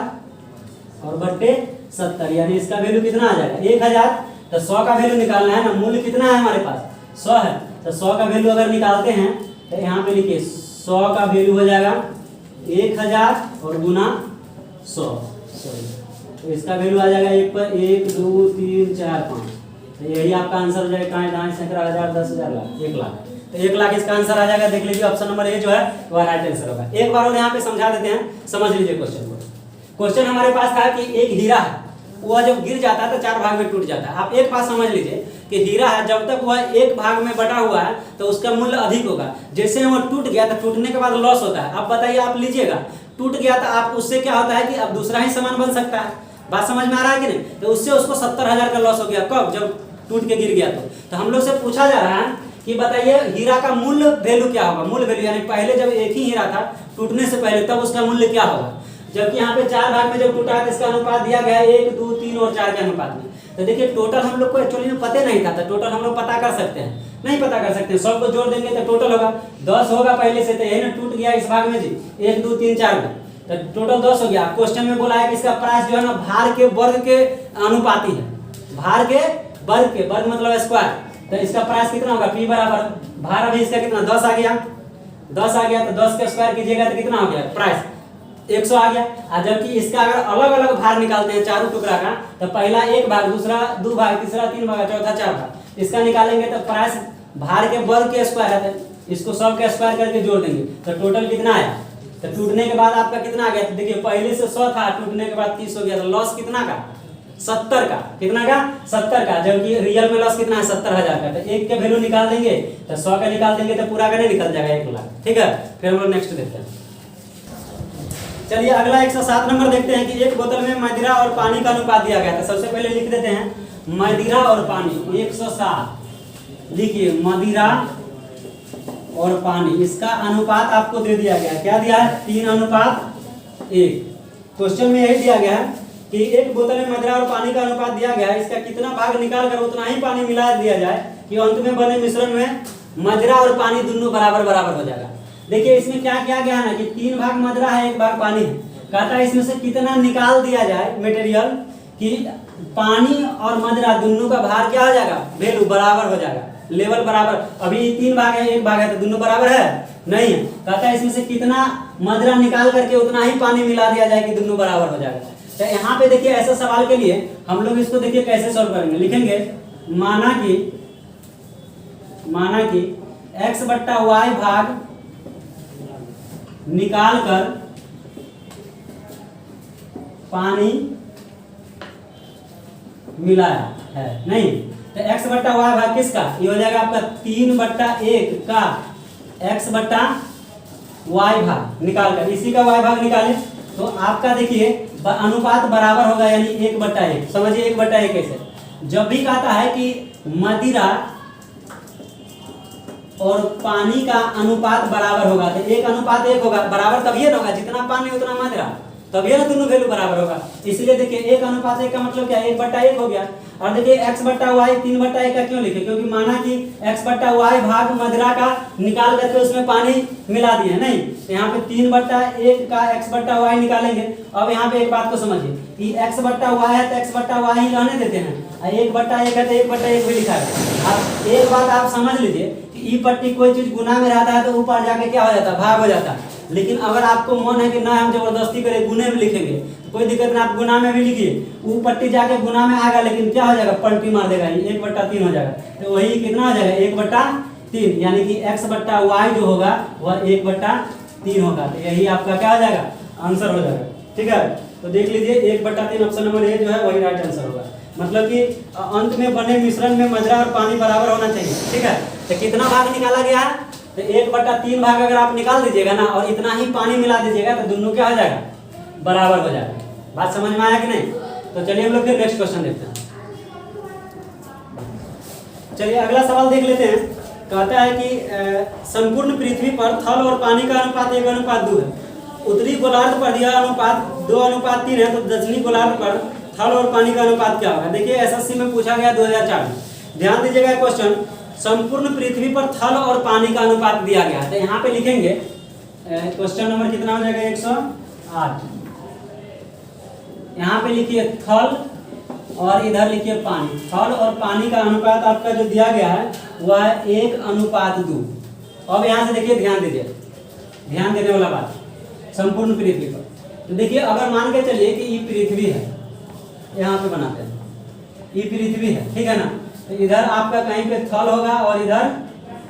और बट्टे 70, यानी इसका वैल्यू कितना आ जाएगा 1000। तो 100 का वैल्यू निकालना है ना, मूल्य कितना है हमारे पास 100 है, तो 100 का वैल्यू अगर निकालते हैं तो यहाँ पे लिखिए 100 का वैल्यू हो जाएगा 1000 और गुना 100, तो इसका वैल्यू आ जाएगा 1 पर 1 2 3 4 5, तो यही आपका आंसर हो जाएगा, कहाँ दाएं सैकड़ा हजार 10,000 लाख 1 लाख, तो 1 लाख इसका आंसर आ जाएगा। देख लीजिए ऑप्शन नंबर ए जो है वह राइट आंसर होगा। एक बार और यहाँ पे समझा देते हैं, समझ लीजिए क्वेश्चन को। क्वेश्चन हमारे पास था कि एक हीरा है, वह जब गिर जाता है तो 4 भाग में टूट जाता है। आप एक बात समझ लीजिए कि हीरा है, जब तक वह 1 भाग में बटा हुआ है तो उसका मूल्य अधिक होगा, जैसे वह टूट गया तो टूटने के बाद लॉस होता है। अब बताइए, आप लीजिएगा टूट गया तो आप उससे क्या होता है कि अब दूसरा ही सामान बन सकता है, बात समझ में आ रहा है कि नहीं। तो उससे उसको 70,000 का लॉस हो गया, कब, जब टूट के गिर गया। तो हम लोग से पूछा जा रहा है कि बताइए हीरा का मूल्य वैल्यू क्या होगा, मूल्य वैल्यू यानी पहले जब एक ही हीरा था टूटने से पहले, तब उसका मूल्य क्या होगा। जबकि यहाँ पे 4 भाग में जब टूटा है तो इसका अनुपात दिया गया है 1 2 3 और 4 के अनुपात में। तो देखिए टोटल हम लोग को एक्चुअली में पता नहीं था, तो टोटल हम लोग पता कर सकते हैं, नहीं पता कर सकते हैं, सबको जोड़ देंगे तो टोटल होगा 10 होगा पहले से, तो यही ना टूट गया इस भाग में जी 1 2 3 4 में, तो टोटल 10 हो गया। क्वेश्चन में बोला है कि इसका प्राइस जो है ना भार के वर्ग के अनुपाती है, भार के वर्ग के, वर्ग मतलब स्क्वायर, तो इसका प्राइस कितना होगा P बराबर भार, अभी इसका कितना 10 आ गया, 10 आ गया, तो 10 का स्क्वायर कीजिएगा तो कितना हो गया प्राइस 100 आ गया। जबकि इसका अगर अलग अलग भार निकालते हैं चारों टुकड़ा का, तो पहला 1 भाग, दूसरा 2 भाग, तीसरा 3 भाग, चौथा 4 भाग, इसका निकालेंगे तो प्राइस भार के वर्ग के स्क्वायर है, इसको सब का स्क्वायर करके जोड़ देंगे तो टोटल कितना आया। तो टूटने के बाद आपका कितना आ गया, तो देखिए पहले से 100 था, टूटने के बाद 30 हो गया, तो लॉस कितना का 70 का, कितना का 70 का, जबकि रियल में लॉस कितना है 70,000 का। तो 1 के वैल्यू निकाल देंगे तो 100 का निकाल देंगे तो पूरा का नहीं निकल जाएगा 1 लाख, ठीक है। फिर हम लोग नेक्स्ट देखते हैं। चलिए अगला 107 नंबर देखते हैं कि एक बोतल में मदिरा और पानी का अनुपात दिया गया था। सबसे पहले लिख देते हैं मदिरा और पानी, 107 लिखिए, मदिरा और पानी, इसका अनुपात आपको दे दिया गया है, क्या दिया है 3:1। क्वेश्चन में यही दिया गया है कि एक बोतल में मदिरा और पानी का अनुपात दिया गया है, इसका कितना भाग निकाल कर उतना ही पानी मिला दिया जाए कि अंत में बने मिश्रण में मदिरा और पानी दोनों बराबर बराबर हो जाएगा। देखिए इसमें क्या किया गया है ना कि 3 भाग मदिरा है 1 भाग पानी है, कहता है इसमें से कितना निकाल दिया जाए मटेरियल कि पानी और मदिरा दोनों का भार क्या हो जाएगा, वैल्यू बराबर हो जाएगा, लेवल बराबर। अभी 3 भाग है 1 भाग है तो दोनों बराबर है नहीं है, कहता है इसमें से कितना मदिरा निकाल करके उतना ही पानी मिला दिया जाए कि दोनों बराबर हो जाएगा। तो यहाँ पे देखिए ऐसा सवाल के लिए हम लोग इसको देखिए कैसे सॉल्व करेंगे, लिखेंगे माना कि x बट्टा y भाग निकाल कर पानी मिलाया है, नहीं तो x बट्टा y भाग किसका, ये हो जाएगा आपका 3/1 का x बट्टा y भाग निकाल कर, इसी का y भाग निकाले तो आपका देखिए अनुपात बराबर होगा, यानी 1/1। समझिए 1/1 कैसे, जब भी कहता है कि मदिरा और पानी का अनुपात बराबर होगा तो 1:1 होगा, बराबर तभी होगा जितना पानी उतना मदिरा, तभी ना दोनों वैल्यू बराबर होगा। इसलिए देखिए 1:1 का मतलब क्या है, 1/1 हो गया। और देखिए x बट्टा वाई 3/1 का क्यों लिखे, क्योंकि माना कि x बट्टा वाई भाग मदिरा का निकाल करके उसमें पानी मिला दिए, नहीं तो यहाँ पे 3/1 का x बट्टा वाई निकालेंगे। अब यहाँ पे एक बात को समझिए कि x बट्टा वाई है तो x बट्टा वाई ही रहने देते हैं, 1/1 है तो 1/1 भी लिखा है। अब एक बात आप समझ लीजिए कि ई पट्टी कोई चीज गुना में रहता है तो ऊपर जाके क्या हो जाता है, भाग हो जाता है। लेकिन अगर आपको मन है कि ना हम जबरदस्ती करें गुने में लिखेंगे तो कोई दिक्कत नहीं, आप गुना में भी लिखिए, वो पट्टी जाके गुना में आएगा लेकिन क्या हो जाएगा, पलटी मार देगा, 1/3 हो जाएगा। तो वही कितना हो जाएगा 1/3, यानी कि x बट्टा वाई जो होगा वह 1/3 होगा। तो यही आपका क्या हो जाएगा, आंसर हो जाएगा। ठीक है, तो देख लीजिए 1/3 ऑप्शन नंबर ए जो है वही राइट आंसर होगा। मतलब कि अंत में बने मिश्रण में मदिरा और पानी बराबर होना चाहिए। ठीक है, तो कितना भाग निकाला गया है, तो 1/3 भाग अगर आप निकाल दीजिएगा ना और इतना ही पानी मिला दीजिएगा तो दोनों क्या हो जाएगा, बराबर हो जाएगा। बात समझ में आया कि नहीं? तो चलिए हम लोग फिर नेक्स्ट क्वेश्चन देखते हैं। चलिए अगला सवाल देख लेते हैं। कहता है कि संपूर्ण पृथ्वी पर थल और पानी का अनुपात 1:2 है। उत्तरी गोलार्ध पर यह अनुपात 2:3 है, तो दक्षिणी गोलार्ध पर थल और पानी का अनुपात क्या होगा। देखिए एसएससी में पूछा गया 2004 में, ध्यान दीजिएगा क्वेश्चन। संपूर्ण पृथ्वी पर थल और पानी का अनुपात दिया गया है, तो यहाँ पे लिखेंगे क्वेश्चन नंबर कितना हो जाएगा 108। यहाँ पे लिखिए थल और इधर लिखिए पानी। थल और पानी का अनुपात आपका जो दिया गया है वह है 1:2। अब यहाँ से देखिए ध्यान दीजिए, ध्यान देने वाला बात, संपूर्ण पृथ्वी पर। तो देखिए अगर मान के चलिए कि ये पृथ्वी है, यहाँ पे बनाते हैं ये पृथ्वी है, ठीक है ना, तो इधर आपका कहीं पे थल होगा और इधर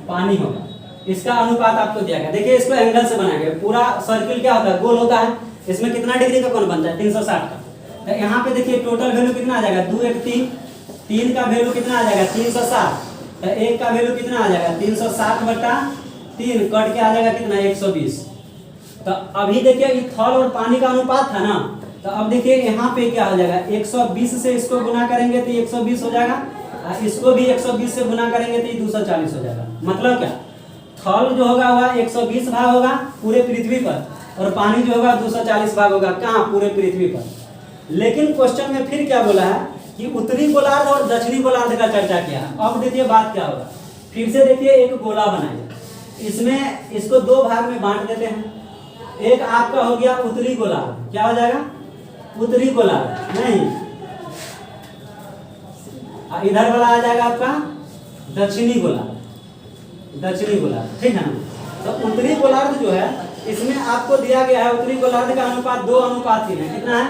पानी होगा। इसका अनुपात आपको दिया गया। देखिए इसको एंगल से बनाया गया, पूरा सर्किल क्या होता है, गोल होता है। इसमें कितना डिग्री का कोण बनता है, 360 का। तो यहाँ पे देखिए टोटल वैल्यू कितना आ जाएगा, 2 1 3, 3 का वैल्यू कितना आ जाएगा 360, तो 1 का वैल्यू कितना आ जाएगा 360/3, कट के आ जाएगा कितना 120। तो अभी देखिए ये थल और पानी का अनुपात था ना, तो अब देखिए यहाँ पे क्या हो जाएगा, 120 से इसको गुना करेंगे तो 120 हो जाएगा, इसको भी 120 से गुना करेंगे तो 240 हो जाएगा। मतलब क्या, थल जो होगा वह 120 भाग होगा पूरे पृथ्वी पर, और पानी जो होगा 240 भाग होगा, कहाँ, पूरे पृथ्वी पर। लेकिन क्वेश्चन में फिर क्या बोला है कि उत्तरी गोलार्ध और दक्षिणी गोलार्ध का चर्चा किया है। अब देखिए बात क्या होगा, फिर से देखिए एक गोला बनाइए, इसमें इसको 2 भाग में बांट देते हैं। एक आपका हो गया उत्तरी गोलार्ध, क्या हो जाएगा, उत्तरी गोलार्ध, नहीं इधर वाला आ जाएगा आपका दक्षिणी गोलार्ध, दक्षिणी गोलार्ध, ठीक है ना। तो उत्तरी गोलार्ध जो है इसमें आपको दिया गया है उत्तरी गोलार्ध का अनुपात 2:3 है। कितना है,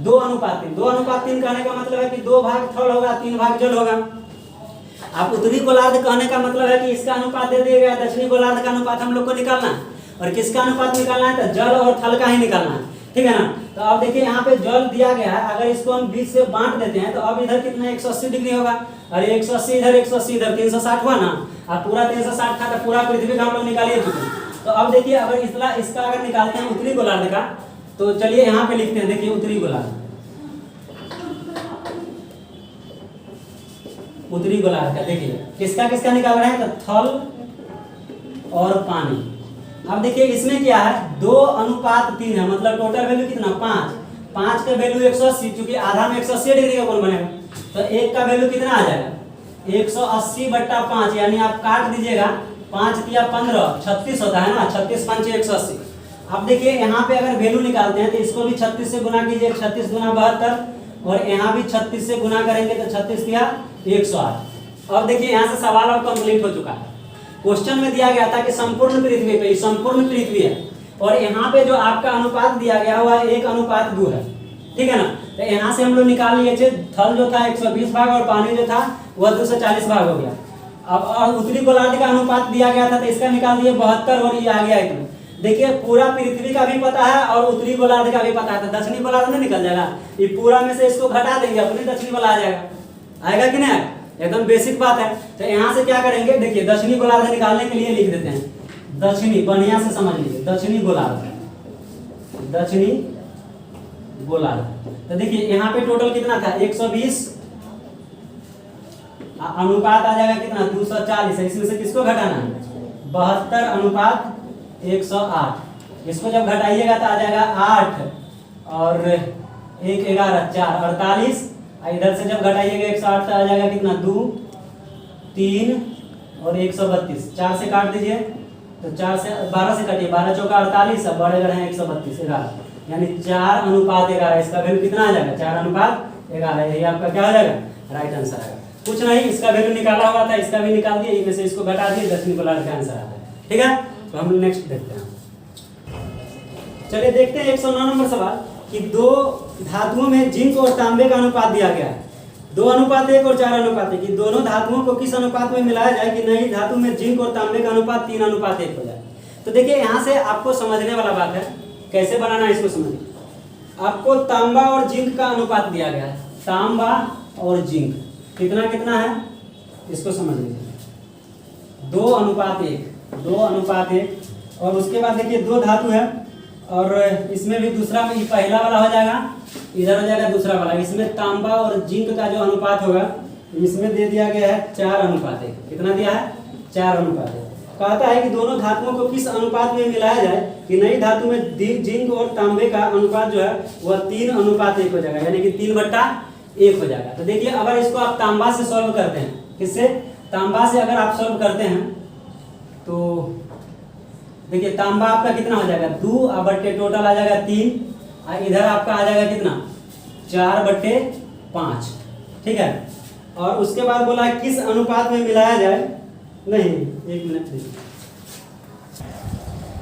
2:3। 2:3 कहने का मतलब है कि 2 भाग थल होगा, 3 भाग जल होगा। आप उत्तरी गोलार्ध कहने का मतलब है कि इसका अनुपात दे दिया गया, दक्षिणी गोलार्ध का अनुपात हम लोग को निकालना है। और किसका अनुपात निकालना है, तो जल और थल का ही निकालना है, ठीक है ना। तो अब देखिए यहाँ पे जल दिया गया है, अगर इसको हम 20 से बांट देते हैं तो अब इधर कितना 180 डिग्री होगा, और 180 इधर 180 इधर 360 हुआ ना, और पूरा 360 था तो पूरा पृथ्वी का हम लोग निकालिए चुके। तो अब देखिए अगर इसका अगर निकालते हैं उत्तरी गोलार्ध का, तो चलिए यहाँ पे लिखते हैं, देखिए उत्तरी गोलार्ध, उत्तरी गोलार्ध का देखिए किसका किसका निकाल रहे हैं, तो थल और पानी। अब देखिए इसमें क्या है, 2:3 है, मतलब टोटल वैल्यू कितना 5, 5 का वैल्यू 180, क्योंकि आधा में 180 डिग्री का कोण बनेगा, तो 1 का वैल्यू कितना आ जाएगा 180/5, यानी आप काट दीजिएगा 5 तिया 15, 36 होता है ना, 36 5 180। अब देखिए यहाँ पे अगर वैल्यू निकालते हैं तो इसको भी 36 से गुना कीजिए, 36 गुना 72, और यहाँ भी 36 से गुना करेंगे तो 36 तिया 108। अब देखिए यहाँ से सवाल अब कंप्लीट हो चुका है। क्वेश्चन में दिया गया था कि संपूर्ण पृथ्वी पे, संपूर्ण पृथ्वी है, और यहाँ पे जो आपका अनुपात दिया गया हुआ 1:2 है, ठीक है ना। तो यहाँ से हम लोग निकाल लिए थे, थल जो था 120 भाग और पानी जो था वह 240 भाग हो गया। अब उत्तरी गोलार्ध का अनुपात दिया गया था तो इसका निकाल दिए 72, और ये आ गया इतना। देखिए पूरा पृथ्वी का भी पता है और उत्तरी गोलार्ध का भी पता है, तो दक्षिणी गोलार्ध नहीं निकल जाएगा, ये पूरा में से इसको घटा देंगे, अपनी दक्षिणी वाला आ जाएगा, आएगा कि नहीं, एकदम बेसिक बात है। तो यहाँ से क्या करेंगे, देखिए दक्षिणी गोलार्ध निकालने के लिए लिख देते हैं दक्षिणी, बढ़िया से समझ लीजिए, दक्षिणी गोलार्ध, दक्षिणी गोलार्ध। तो देखिए यहाँ पे टोटल कितना था 120, अनुपात आ जाएगा कितना 240 है, इसमें से किसको घटाना है 72:108। इसको जब घटाइएगा तो आ जाएगा 8 और 1 11 4 48, इधर से जब घटाइएगा 108 तो आ जाएगा कितना 2 3 और 132, 4 से काट दीजिए तो 4 से 12 से काटिए, 12 चौका 48, अब बड़े गढ़ हैं 132 11, यानी 4:11। इसका वैल्यू कितना आ जाएगा 4:11, यही आपका क्या हो जाएगा राइट आंसर आएगा। कुछ नहीं, इसका वैल्यू निकाला हुआ था, इसका भी निकाल दिया, इनमें से इसको घटा दिए, दक्षिणी गोलार्ध का आंसर आता है, ठीक है। तो हम नेक्स्ट देखते हैं, चलिए देखते हैं 109 नंबर सवाल कि दो धातुओं में जिंक और तांबे का अनुपात दिया गया है, 2:1 और 4:1 कि दोनों धातुओं को किस अनुपात में मिलाया जाए कि नई धातु में जिंक और तांबे का अनुपात 3:1 हो जाए। तो देखिए यहाँ से आपको समझने वाला बात है, कैसे बनाना है इसको समझिए। आपको तांबा और जिंक का अनुपात दिया गया है, तांबा और जिंक कितना कितना है इसको समझ लीजिए, 2:1, और उसके बाद देखिए दो धातु है, और इसमें भी दूसरा में पहला वाला हो जाएगा, इधर हो जाएगा दूसरा वाला। इसमें तांबा और जिंक का जो अनुपात होगा इसमें दे दिया गया है 4:1। कितना दिया है 4:1। कहता है कि दोनों धातुओं को किस अनुपात में मिलाया जाए कि नई धातु में जिंक और तांबे का अनुपात जो है वह 3:1 हो जाएगा, यानी कि 3/1 हो जाएगा। तो देखिए अगर इसको आप तांबा से सॉल्व करते हैं, किससे तांबा से अगर आप सॉल्व करते हैं तो देखिए तांबा आपका कितना हो जाएगा 2 टोटल आ जाएगा 3, इधर आपका आ जाएगा कितना 4/5, ठीक है। और उसके बाद बोला है किस अनुपात में मिलाया जाए, नहीं एक मिनट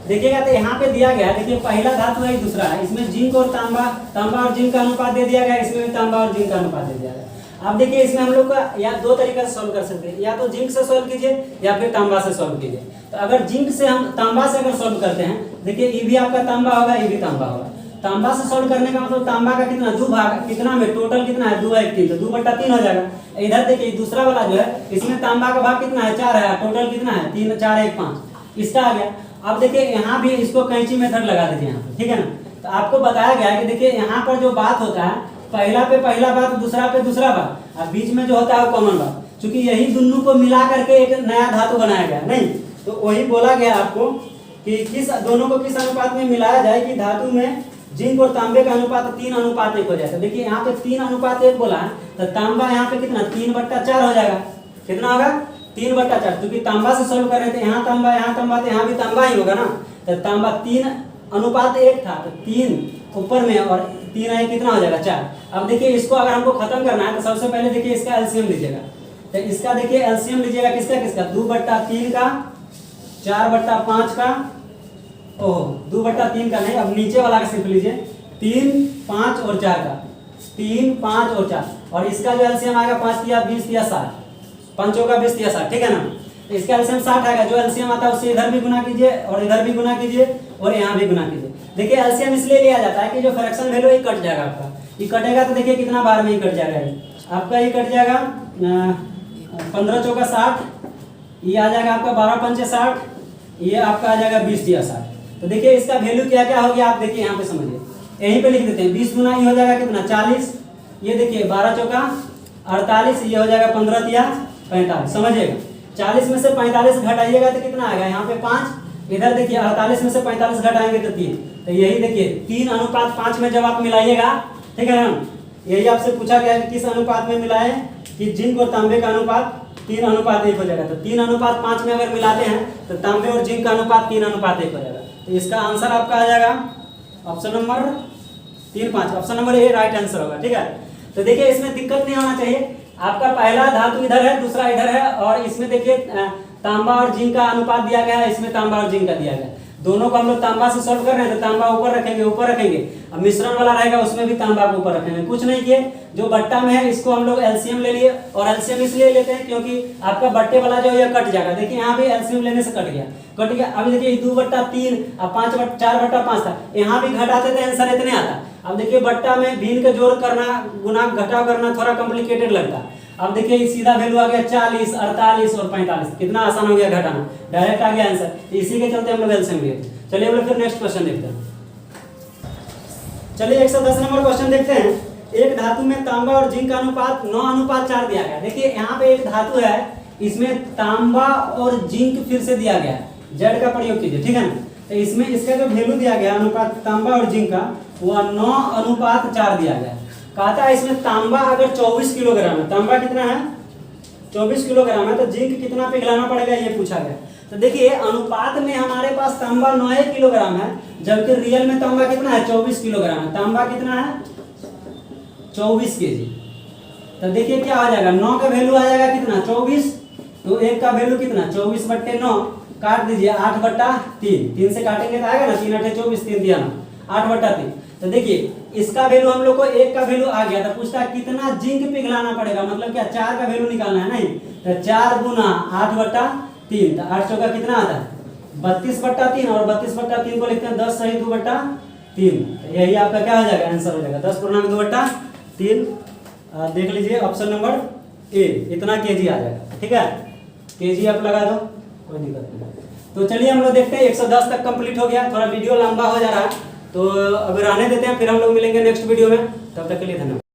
देखिएगा, तो यहाँ पे दिया गया है, देखिए पहला धातु है दूसरा है, इसमें जिंक और तांबा और जिंक का अनुपात दे दिया गया, इसमें भी तांबा और जिंक का अनुपात दे दिया गया। अब देखिए इसमें हम लोग का या दो तरीका से सॉल्व कर सकते हैं, या तो जिंक से सॉल्व कीजिए या फिर तांबा से सॉल्व कीजिए। तो अगर जिंक से हम तांबा से अगर सॉल्व करते हैं, देखिए ये भी आपका तांबा होगा, ये भी तांबा होगा। तांबा से सॉल्व करने का मतलब तांबा का कितना 2 भाग, कितना में टोटल कितना है 2/3, तो 2/3 हो जाएगा। इधर देखिए दूसरा वाला जो है इसमें तांबा का भाग कितना है 4 है, टोटल कितना है 3 4 1 5, इसका आ गया। अब देखिए यहाँ भी इसको कैंची मेथड लगा दीजिए यहाँ पे, ठीक है ना। तो आपको बताया गया है कि देखिए यहाँ पर जो बात होता है, पहला पे पहला बात, दूसरा पे दूसरा बात, और बीच में जो होता है वो कॉमन बात, क्योंकि यही दोनों को मिला करके एक नया धातु बनाया गया नहीं। तो वही बोला गया आपको कि किस दोनों को किस अनुपात में मिलाया जाए कि धातु में जिंक और तांबे का अनुपात 3:1 हो जाए। तो देखिए यहाँ पे 3:1 बोला है, तो तांबा यहाँ पे कितना 3/4 हो जाएगा। कितना होगा 3/4, क्योंकि तांबा से सॉल्व कर रहे थे, यहाँ तांबा तो यहाँ भी तांबा ही होगा ना। तो तांबा 3:1 था, तो 3 ऊपर में और 3 है कितना हो जाएगा 4। अब देखिए इसको अगर हमको खत्म करना है तो सबसे पहले देखिए इसका एलसीएम लीजिएगा। तो इसका देखिए एलसीएम लीजिएगा किसका किसका 2/3 का, 4/5 का, ओहो 2/3 का नहीं, अब नीचे वाला का सिर्फ लीजिए 3 5 और 4 का, 3 5 और 4, और इसका जो एलसीएम आएगा 5 या 20 या 60, 5 का 20 या 60, ठीक है ना। तो इसका एलसीएम 60 आएगा, जो एलसीएम आता है उससे इधर भी गुना कीजिए और इधर भी गुना कीजिए और यहाँ भी गुना कीजिए। देखिए एलसीएम इसलिए लिया जाता है कि जो फ्रैक्शन वैल्यू ये कट जाएगा आपका, ये कटेगा तो देखिए कितना बार में ही कट जाएगा, आपका ये कट जाएगा 15 चौका 60, ये आ जाएगा आपका 12 पंचे 60, ये आपका आ जाएगा 20 या 60। तो देखिए इसका वैल्यू क्या क्या हो गया आप देखिए यहाँ पे समझिए, यहीं पे लिख देते हैं 20 गुना ये हो जाएगा कितना 40, ये देखिए 12 चौका 48, ये हो जाएगा 15 या 45, समझिएगा। 40 में से 45 घटाइएगा तो कितना आएगा यहाँ पे 5, इधर देखिए 48 में से 45 घटाएंगे तो 3, तो यही देखिए 3:5 में जब आप मिलाइएगा, ठीक है ना, यही आपसे पूछा गया कि किस अनुपात में मिलाएं, कि जिंक और तांबे का अनुपात 3:1 हो जाएगा। तो 3:5 में अगर मिलाते हैं तो तांबे और जिंक का अनुपात 3:1 हो जाएगा। तो इसका आंसर आपका आ जाएगा option number 3, 5, option number A right answer होगा। ठीक है, तो देखिए इसमें दिक्कत नहीं होना चाहिए। आपका पहला धातु इधर है, दूसरा इधर है, और इसमें देखिए तांबा और जिंक का अनुपात दिया गया है, इसमें तांबा और जिंक का दिया गया है। दोनों को हम लोग तांबा से सॉल्व कर रहे हैं, तो तांबा ऊपर रखेंगे, ऊपर रखेंगे। अब मिश्रण वाला रहेगा उसमें भी तांबा को ऊपर रखेंगे। कुछ नहीं किए, जो बट्टा में है इसको हम लोग एलसीएम ले लिए, और एलसीएम इसलिए लेते हैं क्योंकि आपका बट्टे वाला जो है कट जाएगा। देखिए यहाँ भी एलसीएम लेने से कट गया। अब देखिए 2/3 अब 4/5 था, यहाँ भी घटाते थे आंसर इतने आता। अब देखिए बट्टा में भिन्न के जोड़ करना, गुना घटाव करना थोड़ा कॉम्प्लिकेटेड लगता है। अब देखिए सीधा वैल्यू आ गया 40, 48 और 45, कितना आसान हो गया घटाना, डायरेक्ट आ गया आंसर। इसी के चलते हम लोग एलसीएम लिए। चलिए हम लोग फिर नेक्स्ट क्वेश्चन देखते हैं। चलिए 110 नंबर क्वेश्चन देखते हैं। एक धातु में तांबा और जिंक का अनुपात 9:4 दिया गया है। देखिए यहाँ पे एक धातु है, इसमें तांबा और जिंक फिर से दिया गया है, जेड का प्रयोग कीजिए, ठीक है ना। तो इसमें इसका जो वैल्यू दिया गया अनुपात तांबा और जिंक का, वह 9:4 दिया गया है। कहता है इसमें तांबा अगर 24 किलोग्राम है, तांबा कितना है 24 किलोग्राम है, तो जिंक कितना पिघलाना पड़ेगा ये पूछा गया। तो देखिए अनुपात में हमारे पास तांबा 9 किलोग्राम है, जबकि रियल में तांबा कितना है 24 किलोग्राम है। तांबा कितना है 24 केजी। तो देखिए क्या आ जाएगा, 9 का वैल्यू आ जाएगा कितना 24, तो 1 का वैल्यू कितना 24/9, काट दीजिए 8/3, 3 से काटेंगे तो आएगा ना 3 8 24, 3 दिया ना 8/3। तो देखिए इसका वैल्यू हम लोग को 1 का वैल्यू आ गया, तो पूछता है कितना जिंक पिघलाना पड़ेगा, मतलब क्या 4 का वैल्यू निकालना है। नहीं तो 4 गुना 8/3, तो 8 चौका कितना आता है 32/3, और 32/3 को लिखते हैं 10 सही 2/3। यही आपका क्या हो जाएगा आंसर हो जाएगा 10/2/3। देख लीजिए ऑप्शन नंबर ए, इतना केजी आ जाएगा। ठीक है, केजी आप लगा दो, कोई दिक्कत नहीं। तो चलिए हम लोग देखते हैं 110 तक कंप्लीट हो गया। थोड़ा वीडियो लंबा हो जा रहा है, तो अगर आने देते हैं, फिर हम लोग मिलेंगे नेक्स्ट वीडियो में। तब तक के लिए धन्यवाद।